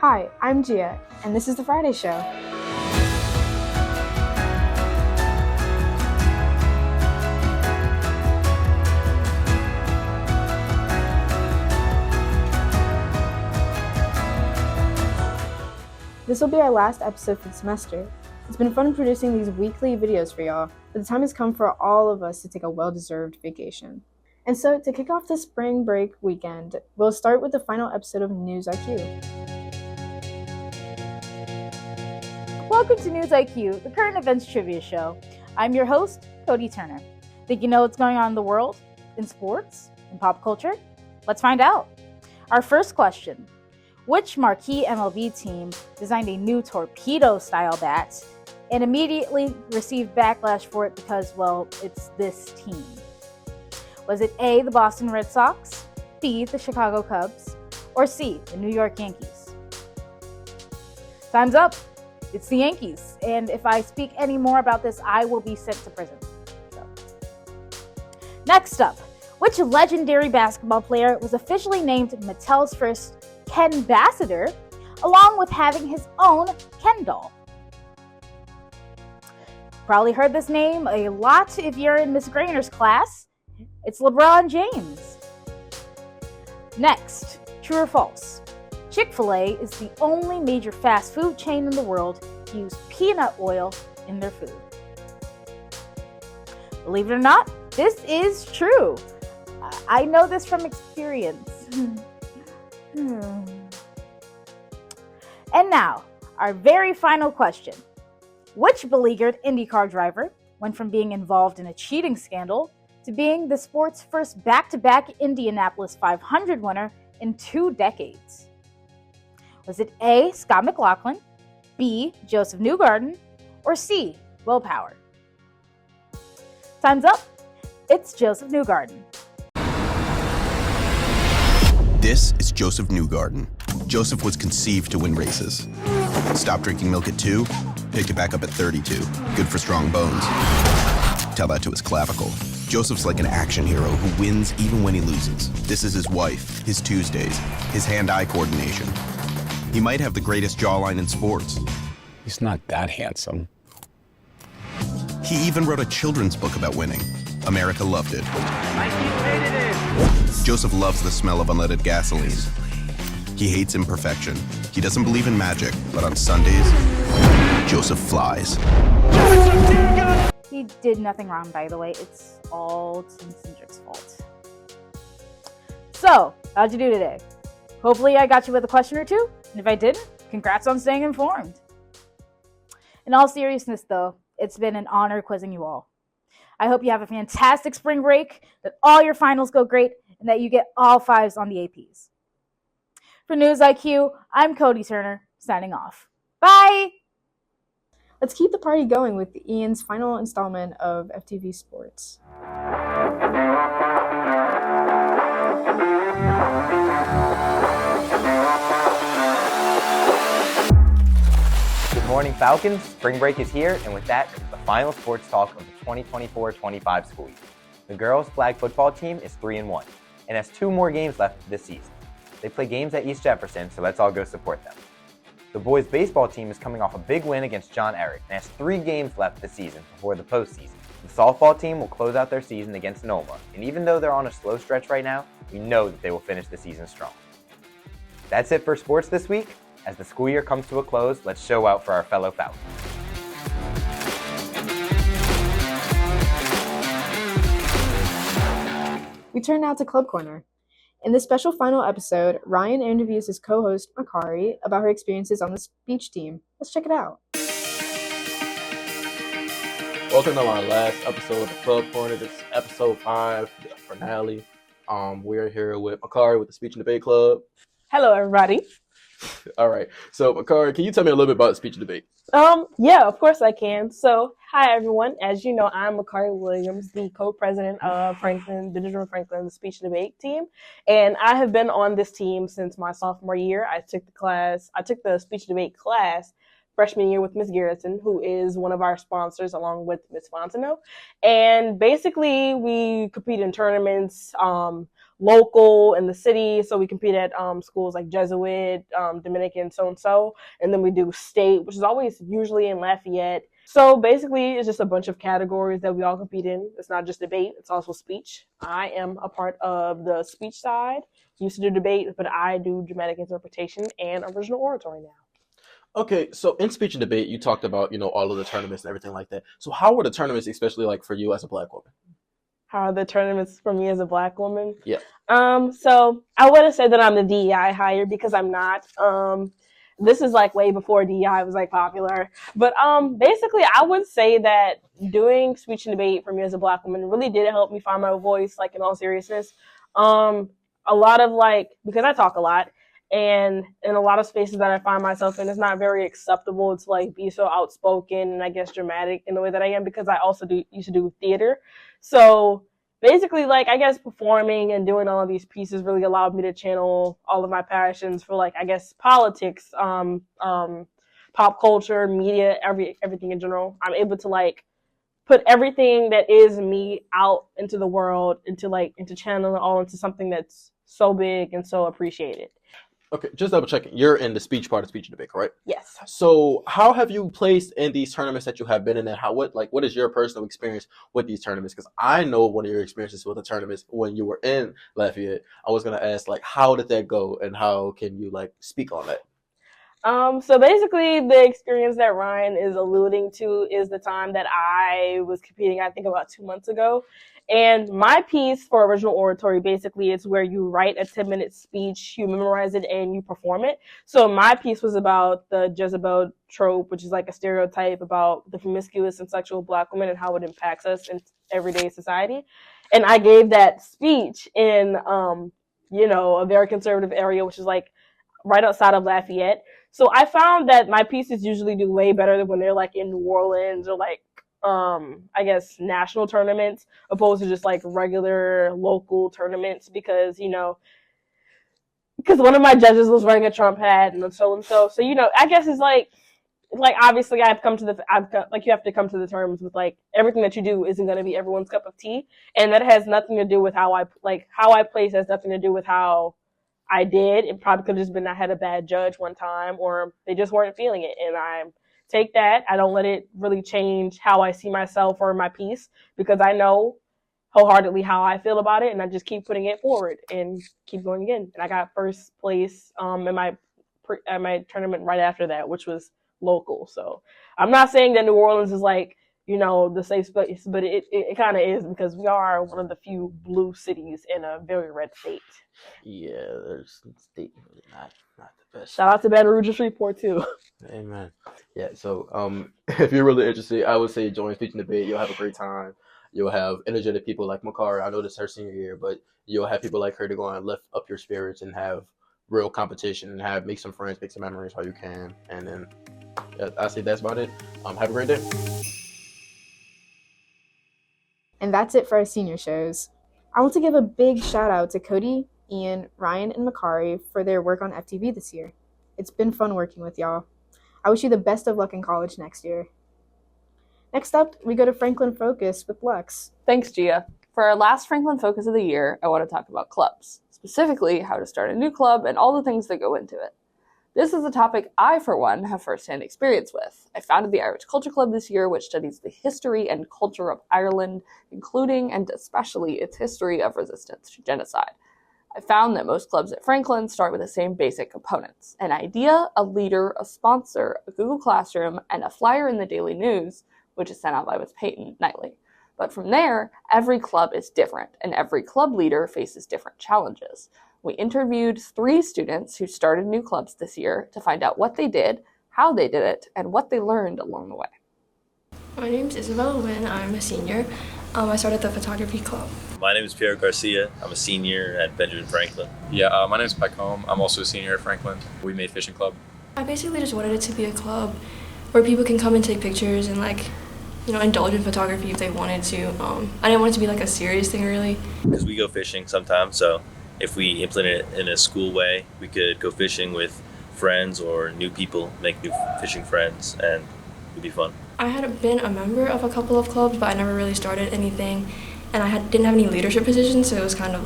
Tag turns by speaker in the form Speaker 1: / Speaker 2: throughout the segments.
Speaker 1: Hi, I'm Gia, and this is The Friday Show. This will be our last episode for the semester. It's been fun producing these weekly videos for y'all, but the time has come for all of us to take a well-deserved vacation. And so, to kick off the spring break weekend, we'll start with the final episode of News IQ.
Speaker 2: Welcome to News IQ, the current events trivia show. I'm your host, Cody Turner. Think you know what's going on in the world, in sports, in pop culture? Let's find out. Our first question. Which marquee MLB team designed a new torpedo-style bat and immediately received backlash for it because, well, it's this team? Was it A, the Boston Red Sox, B, the Chicago Cubs, or C, the New York Yankees? Time's up. It's the Yankees, and if I speak any more about this, I will be sent to prison. Next up, which legendary basketball player was officially named Mattel's first Ken Ambassador, along with having his own Ken doll? Probably heard this name a lot if you're in Miss Grainer's class. It's LeBron James. Next, true or false? Chick-fil-A is the only major fast food chain in the world to use peanut oil in their food. Believe it or not, this is true. I know this from experience. And now, our very final question. Which beleaguered IndyCar driver went from being involved in a cheating scandal to being the sport's first back-to-back Indianapolis 500 winner in 2 decades? Was it A, Scott McLaughlin, B, Joseph Newgarden, or C, Will Power? Time's up. It's Joseph Newgarden.
Speaker 3: This is Joseph Newgarden. Joseph was conceived to win races. Stopped drinking milk at 2, picked it back up at 32. Good for strong bones. Tell that to his clavicle. Joseph's like an action hero who wins even when he loses. This is his wife, his Tuesdays, his hand-eye coordination. He might have the greatest jawline in sports.
Speaker 4: He's not that handsome.
Speaker 3: He even wrote a children's book about winning. America loved it. Joseph loves the smell of unleaded gasoline. He hates imperfection. He doesn't believe in magic, but on Sundays, Joseph flies.
Speaker 2: He did nothing wrong, by the way. It's all Tim Cindric's fault. So, how'd you do today? Hopefully I got you with a question or two. And if I didn't, congrats on staying informed. In all seriousness, though, it's been an honor quizzing you all. I hope you have a fantastic spring break, that all your finals go great, and that you get all 5s on the APs. For News IQ, I'm Cody Turner, signing off. Bye!
Speaker 1: Let's keep the party going with Ian's final installment of FTV Sports.
Speaker 5: Good morning, Falcons. Spring break is here, and with that comes the final sports talk of the 2024-25 school year. The girls' flag football team is 3-1 and has 2 more games left this season. They play games at East Jefferson, so let's all go support them. The boys' baseball team is coming off a big win against John Eric and has 3 games left this season before the postseason. The softball team will close out their season against Noma, and even though they're on a slow stretch right now, we know that they will finish the season strong. That's it for sports this week. As the school year comes to a close, let's show out for our fellow Falcons.
Speaker 1: We turn now to Club Corner. In this special final episode, Ryan interviews his co-host, Makari, about her experiences on the speech team. Let's check it out.
Speaker 6: Welcome to our last episode of the Club Corner. This is episode 5, the finale. We're here with Makari with the Speech and Debate Club.
Speaker 7: Hello, everybody.
Speaker 6: All right. So, Makari, can you tell me a little bit about speech and debate?
Speaker 7: Yeah, of course I can. So, hi, everyone. As you know, I'm Makari Williams, the co-president of Benjamin Franklin Speech and Debate team. And I have been on this team since my sophomore year. I took the speech and debate class freshman year with Ms. Garrison, who is one of our sponsors, along with Ms. Fontenot. And basically, we compete in tournaments, local in the city. So we compete at schools like Jesuit, Dominican, so-and-so. And then we do state, which is always usually in Lafayette. So basically, it's just a bunch of categories that we all compete in. It's not just debate, it's also speech. I am a part of the speech side. Used to do debate, but I do dramatic interpretation and original oratory now.
Speaker 6: Okay, so in speech and debate, you talked about, all of the tournaments and everything like that. So how were the tournaments, especially like for you as a Black woman?
Speaker 7: How are the tournaments for me as a Black woman?
Speaker 6: Yeah.
Speaker 7: So I wouldn't say that I'm the DEI hire because I'm not. This is like way before DEI was like popular. But basically I would say that doing speech and debate for me as a Black woman really did help me find my voice, like in all seriousness. A lot of because I talk a lot, and in a lot of spaces that I find myself in, it's not very acceptable to like be so outspoken and I guess dramatic in the way that I am, because I also used to do theater. So basically, I guess performing and doing all of these pieces really allowed me to channel all of my passions for I guess politics, pop culture, media, everything in general. I'm able to put everything that is me out into the world, into channeling it all into something that's so big and so appreciated.
Speaker 6: Okay, just double checking. You're in the speech part of speech and debate, correct?
Speaker 7: Yes.
Speaker 6: So how have you placed in these tournaments that you have been in, and what is your personal experience with these tournaments? Because I know one of your experiences with the tournaments when you were in Lafayette. I was gonna ask how did that go, and how can you speak on that?
Speaker 7: So basically the experience that Ryan is alluding to is the time that I was competing, I think about 2 months ago. And my piece for original oratory basically is where you write a 10-minute speech, you memorize it, and you perform it. So my piece was about the Jezebel trope, which is a stereotype about the promiscuous and sexual Black woman and how it impacts us in everyday society. And I gave that speech in, a very conservative area, which is right outside of Lafayette. So I found that my pieces usually do way better than when they're in New Orleans or I guess national tournaments, opposed to just regular local tournaments, because one of my judges was wearing a Trump hat and so. So I guess it's obviously you have to come to the terms with everything that you do isn't going to be everyone's cup of tea, and that has nothing to do with how I place has nothing to do with how I did. It probably could have just been I had a bad judge one time, or they just weren't feeling it, and I take that. I don't let it really change how I see myself or my piece, because I know wholeheartedly how I feel about it, and I just keep putting it forward and keep going again. And I got first place in my tournament right after that, which was local. So I'm not saying that New Orleans is the safe space, but it kind of is, because we are one of the few blue cities in a very red state.
Speaker 6: Yeah, there's state really not the best.
Speaker 7: Shout out to Baton Rouge Shreveport too.
Speaker 6: Amen. Yeah, so if you're really interested, I would say join Speech and Debate. You'll have a great time. You'll have energetic people like Makara. I know this is her senior year, but you'll have people like her to go and lift up your spirits and have real competition and make some friends, make some memories while you can. And then I say that's about it. Have a great day.
Speaker 1: And that's it for our senior shows. I want to give a big shout out to Cody, Ian, Ryan, and Makari for their work on FTV this year. It's been fun working with y'all. I wish you the best of luck in college next year. Next up, we go to Franklin Focus with Lux.
Speaker 8: Thanks, Gia. For our last Franklin Focus of the year, I want to talk about clubs, specifically how to start a new club and all the things that go into it. This is a topic I, for one, have firsthand experience with. I founded the Irish Culture Club this year, which studies the history and culture of Ireland, including and especially its history of resistance to genocide. I found that most clubs at Franklin start with the same basic components: an idea, a leader, a sponsor, a Google Classroom, and a flyer in the Daily News, which is sent out by Ms. Payton nightly. But from there, every club is different, and every club leader faces different challenges. We interviewed 3 students who started new clubs this year to find out what they did, how they did it, and what they learned along the way.
Speaker 9: My name's Isabel, and I'm a senior. I started the photography club.
Speaker 10: My name is Pierre Garcia. I'm a senior at Benjamin Franklin.
Speaker 11: Yeah, my name is Peckham. I'm also a senior at Franklin. We made Fishing Club.
Speaker 9: I basically just wanted it to be a club where people can come and take pictures and indulge in photography if they wanted to. I didn't want it to be a serious thing, really.
Speaker 10: Because we go fishing sometimes, so if we implement it in a school way, we could go fishing with friends or new people, make new fishing friends, and it'd be fun.
Speaker 9: I had been a member of a couple of clubs, but I never really started anything, and I didn't have any leadership positions, so it was kind of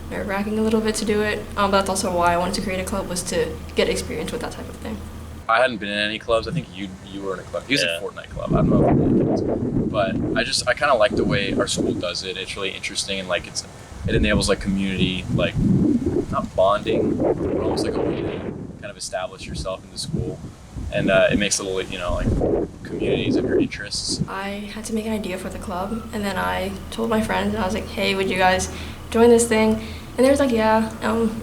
Speaker 9: nerve-wracking a little bit to do it. But that's also why I wanted to create a club, was to get experience with that type of thing.
Speaker 11: I hadn't been in any clubs. I think you were in a club. He was in a Fortnite club. I don't know if it was. But I kind of like the way our school does it. It's really interesting, and like it enables like community, like not bonding, but almost like a way to kind of establish yourself in the school. And it makes little, like communities of your interests.
Speaker 9: I had to make an idea for the club, and then I told my friends, and I was like, hey, would you guys join this thing? And they was like, yeah.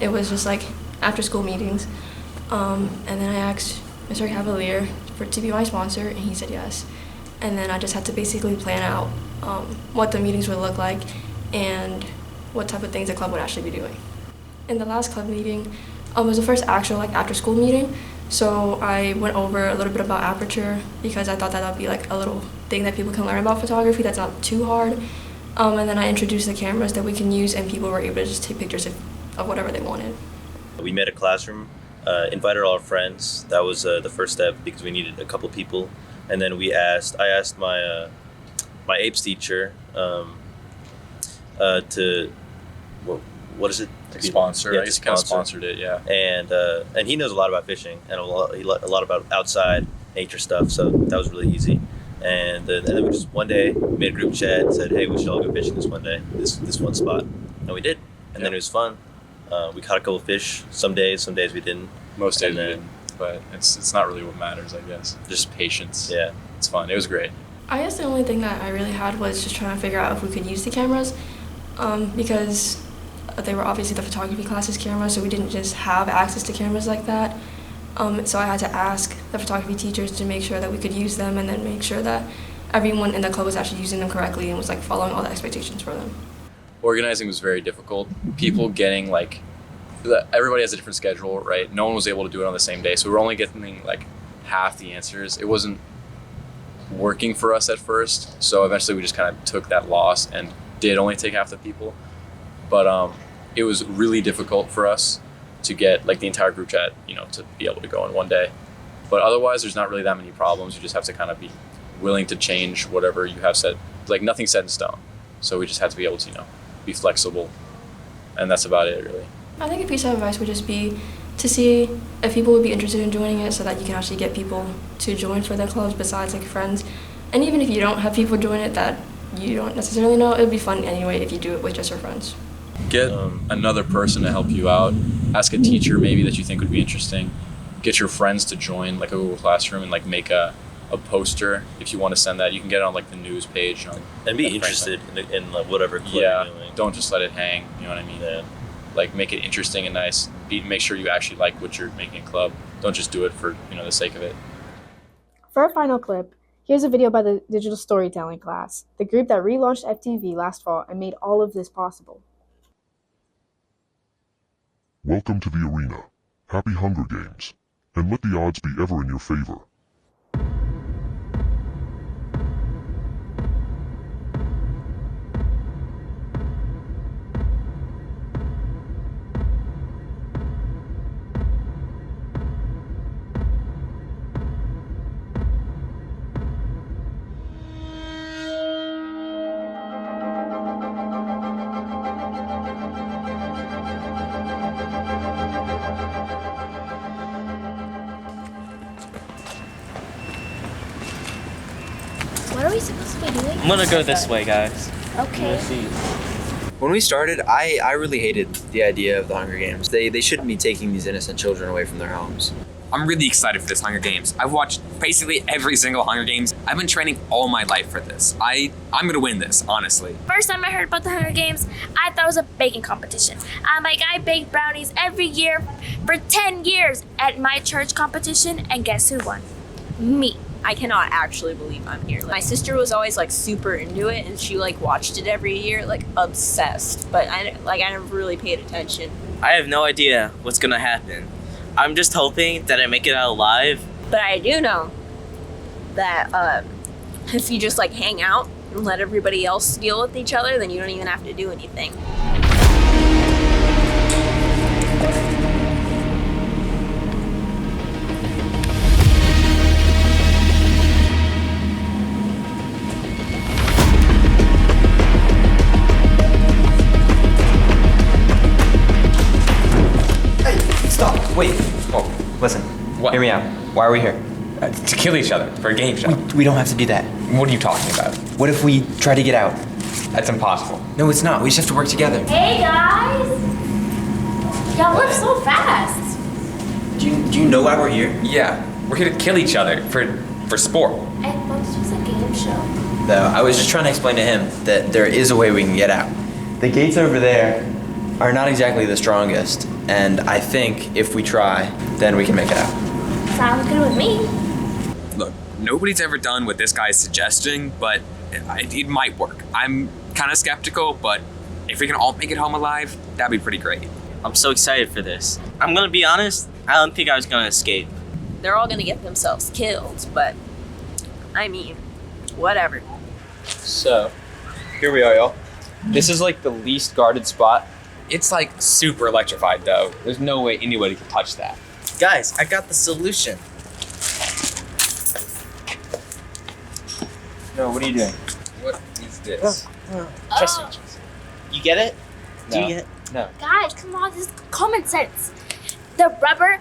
Speaker 9: It was just like after school meetings. And then I asked Mr. Cavalier to be my sponsor, and he said yes. And then I just had to basically plan out what the meetings would look like and what type of things the club would actually be doing. In the last club meeting, it was the first actual after school meeting. So I went over a little bit about aperture, because I thought that would be like a little thing that people can learn about photography that's not too hard. And then I introduced the cameras that we can use, and people were able to just take pictures of whatever they wanted.
Speaker 10: We made a classroom, invited all our friends. That was the first step, because we needed a couple people. And then I asked my APES teacher to, what is it?
Speaker 11: Sponsor. I guess he kind of sponsored it, yeah.
Speaker 10: And he knows a lot about fishing and a lot about outside nature stuff, so that was really easy. And then we just one day made a group chat and said, hey, we should all go fishing this one day, this one spot, and we did. And then it was fun. We caught a couple of fish some days we didn't.
Speaker 11: Most days we didn't, but it's not really what matters, I guess. Just patience.
Speaker 10: Yeah,
Speaker 11: it's fun. It was great.
Speaker 9: I guess the only thing that I really had was just trying to figure out if we could use the cameras, because they were obviously the photography classes cameras, so we didn't just have access to cameras like that. So I had to ask the photography teachers to make sure that we could use them, and then make sure that everyone in the club was actually using them correctly and was following all the expectations for them.
Speaker 11: Organizing was very difficult. People getting everybody has a different schedule, right? No one was able to do it on the same day, so we were only getting half the answers. It wasn't working for us at first, so eventually we just kind of took that loss and did only take half the people. But it was really difficult for us to get the entire group chat, to be able to go in one day. But otherwise, there's not really that many problems. You just have to kind of be willing to change whatever you have said. Nothing's set in stone. So we just have to be able to, be flexible. And that's about it, really.
Speaker 9: I think a piece of advice would just be to see if people would be interested in joining it, so that you can actually get people to join for the clubs besides friends. And even if you don't have people join it that you don't necessarily know, it would be fun anyway if you do it with just your friends.
Speaker 11: Get another person to help you out. Ask a teacher maybe that you think would be interesting. Get your friends to join a Google Classroom and make a poster. If you want to send that, you can get it on the news page.
Speaker 10: And be interested in whatever club
Speaker 11: you're
Speaker 10: doing.
Speaker 11: Don't just let it hang, you know what I mean?
Speaker 10: Yeah.
Speaker 11: Make it interesting and nice. Make sure you actually like what you're making a club. Don't just do it for the sake of it.
Speaker 1: For our final clip, here's a video by the Digital Storytelling class, the group that relaunched FTV last fall and made all of this possible.
Speaker 12: Welcome to the arena. Happy Hunger Games. And let the odds be ever in your favor.
Speaker 13: What are we supposed to be doing?
Speaker 14: I'm gonna go this way, guys.
Speaker 13: Okay.
Speaker 15: When we started, I really hated the idea of the Hunger Games. They shouldn't be taking these innocent children away from their homes.
Speaker 16: I'm really excited for this Hunger Games. I've watched basically every single Hunger Games. I've been training all my life for this. I'm gonna win this, honestly.
Speaker 13: First time I heard about the Hunger Games, I thought it was a baking competition. I baked brownies every year for 10 years at my church competition, and guess who won? Me.
Speaker 17: I cannot actually believe I'm here. My sister was always super into it, and she watched it every year, obsessed. But I never really paid attention.
Speaker 14: I have no idea what's gonna happen. I'm just hoping that I make it out alive.
Speaker 17: But I do know that if you just hang out and let everybody else deal with each other, then you don't even have to do anything.
Speaker 5: Listen,
Speaker 16: What?
Speaker 5: hear me out. Why are we here?
Speaker 16: To kill each other for a game show.
Speaker 5: We don't have to do that.
Speaker 16: What are you talking about?
Speaker 5: What if we try to get out?
Speaker 16: That's impossible.
Speaker 5: No, it's not. We just have to work together.
Speaker 13: Hey guys! Y'all live so fast.
Speaker 15: Do you know why we're here?
Speaker 16: Yeah, we're here to kill each other for sport.
Speaker 13: I thought this was a game show.
Speaker 15: No, I was just trying to explain to him that there is a way we can get out. The gates over there are not exactly the strongest, and I think if we try, then we can make it out.
Speaker 13: Sounds good with me.
Speaker 16: Look, nobody's ever done what this guy's suggesting, but it might work. I'm kind of skeptical, but if we can all make it home alive, that'd be pretty great.
Speaker 14: I'm so excited for this. I'm gonna be honest, I don't think I was gonna escape.
Speaker 17: They're all gonna get themselves killed, but I mean, whatever.
Speaker 11: So, here we are, y'all. This is like the least guarded spot.
Speaker 16: It's like super electrified though. There's no way anybody can touch that.
Speaker 14: Guys, I got the solution.
Speaker 5: No, what are you doing?
Speaker 16: What is this?
Speaker 14: Trust me. You get it? Do
Speaker 11: No.
Speaker 14: you get it?
Speaker 5: No.
Speaker 13: Guys, come on, this is common sense. The rubber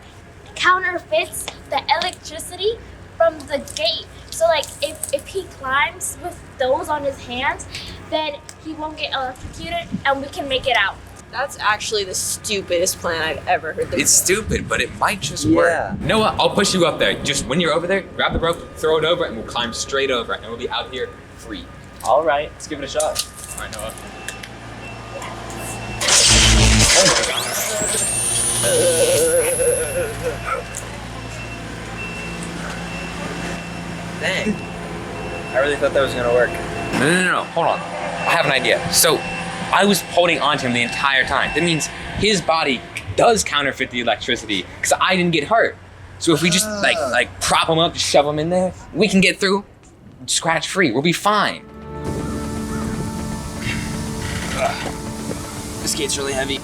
Speaker 13: counterfeits the electricity from the gate. So like if he climbs with those on his hands, then he won't get electrocuted and we can make it out.
Speaker 17: That's actually the stupidest plan I've ever heard.
Speaker 16: It's stupid, but it might just work. You know what? I'll push you up there. Just when you're over there, grab the rope, throw it over, and we'll climb straight over, and we'll be out here free.
Speaker 11: All right, let's give it a shot.
Speaker 16: All right, Noah.
Speaker 5: Dang. I really thought that was gonna work.
Speaker 16: No. Hold on. I have an idea. So, I was holding on to him the entire time. That means his body does counterfeit the electricity because I didn't get hurt. So if we just like prop him up, just shove him in there, we can get through scratch free. We'll be fine.
Speaker 14: This gate's really heavy.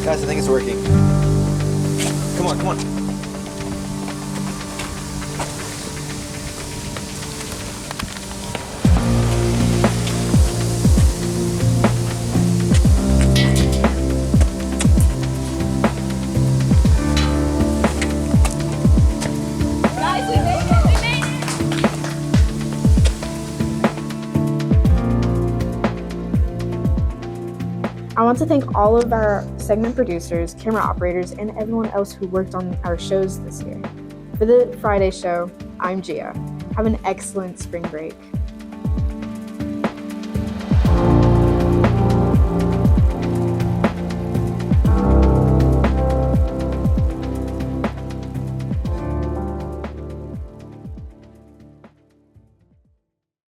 Speaker 5: Guys, I think it's working. Come on, come on.
Speaker 13: Guys, we made it! We made it!
Speaker 1: I want to thank all of our segment producers, camera operators, and everyone else who worked on our shows this year. For the Friday show, I'm Gia. Have an excellent spring break.